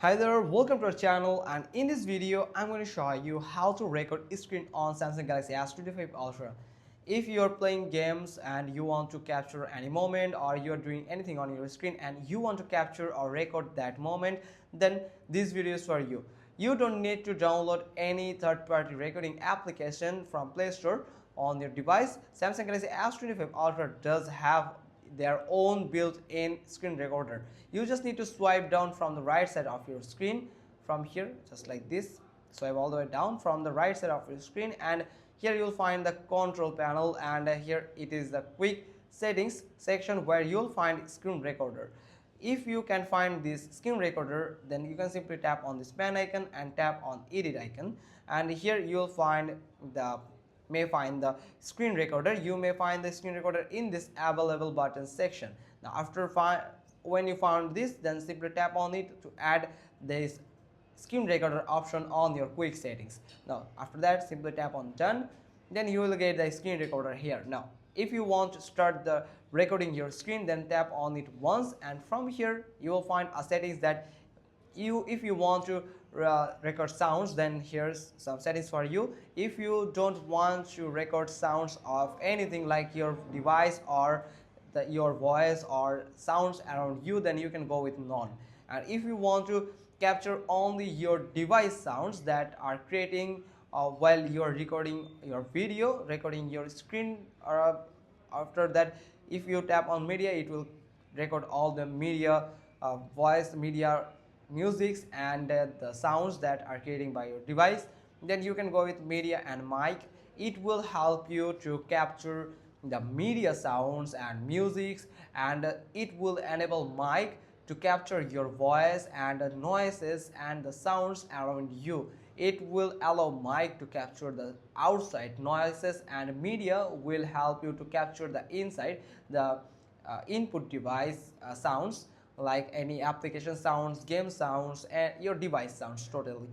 Hi there, welcome to our channel, and in this video I'm going to show you how to record screen on Samsung Galaxy S25 Ultra. If you're playing games and you want to capture any moment, or you're doing anything on your screen and you want to capture or record that moment, then this video is for you. You don't need to download any third-party recording application from Play Store on your device. Samsung Galaxy S25 Ultra does have their own built-in screen recorder. You just need to swipe down from the right side of your screen from here, just like this. Swipe all the way down from the right side of your screen, and here you'll find the control panel, and here it is the quick settings section where you'll find screen recorder. If you can find this screen recorder, then you can simply tap on this pen icon and tap on edit icon, and here you'll find the screen recorder. You may find the screen recorder in this available button section. Now when you found this, then simply tap on it to add this screen recorder option on your quick settings. Now after that, simply tap on done, then you will get the screen recorder here. Now if you want to start the recording your screen, then tap on it once, and from here you will find a settings that if you want to record sounds, then here's some settings for you. If you don't want to record sounds of anything like your device or your voice or sounds around you, then you can go with none. And if you want to capture only your device sounds that are creating while you're recording your video, recording your screen, after that, if you tap on media, it will record all the media, voice media, musics, and the sounds that are creating by your device. Then you can go with media and mic. It will help you to capture the media sounds and musics, and it will enable mic to capture your voice and the noises and the sounds around you. It will allow mic to capture the outside noises, and media will help you to capture the inside, the input device sounds, like any application sounds, game sounds, and your device sounds totally.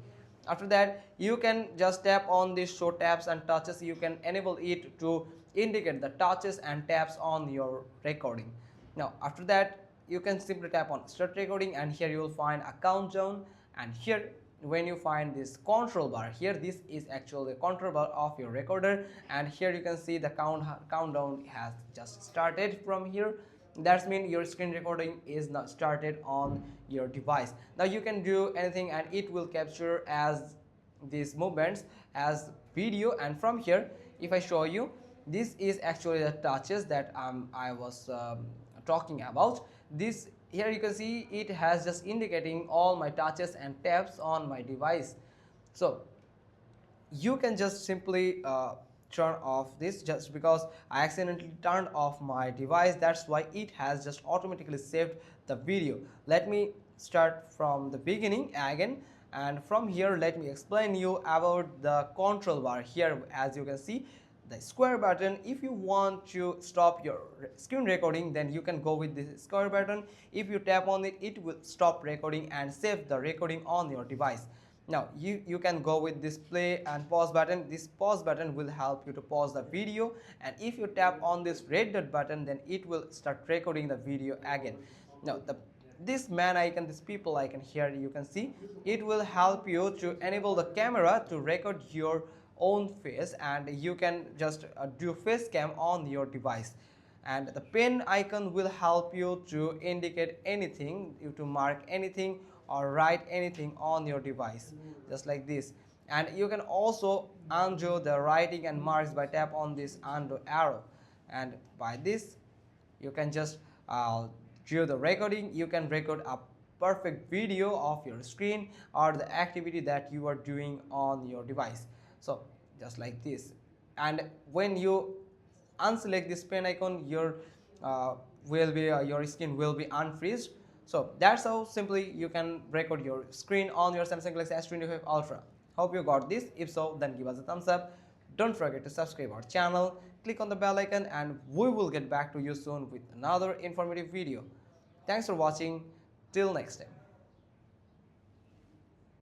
After that, you can just tap on this show taps and touches. You can enable it to indicate the touches and taps on your recording. Now after that, you can simply tap on start recording, and here you will find a countdown, and here when you find this control bar, here this is actually the control bar of your recorder, and here you can see the countdown has just started from here. That means your screen recording is not started on your device. Now you can do anything and it will capture as these movements as video. And from here, if I show you, this is actually the touches that I was talking about. This here you can see it has just indicating all my touches and taps on my device. So you can just simply turn off this, just because I accidentally turned off my device. That's why it has just automatically saved the video. Let me start from the beginning again, and from here let me explain you about the control bar. Here as you can see the square button. If you want to stop your screen recording, then you can go with this square button. If you tap on it, it will stop recording and save the recording on your device. Now you can go with this play and pause button. This pause button will help you to pause the video, and if you tap on this red dot button, then it will start recording the video again. Now this man icon, this people icon here, you can see it will help you to enable the camera to record your own face, and you can just do face cam on your device. And the pen icon will help you to indicate anything, you to mark anything or write anything on your device, just like this. And you can also undo the writing and marks by tap on this undo arrow, and by this you can just do the recording. You can record a perfect video of your screen or the activity that you are doing on your device. So just like this, and when you unselect this pen icon, your screen will be unfreezed. So that's how simply you can record your screen on your Samsung Galaxy S25 Ultra. Hope you got this. If so, then give us a thumbs up. Don't forget to subscribe our channel, click on the bell icon, and we will get back to you soon with another informative video. Thanks for watching. Till next time.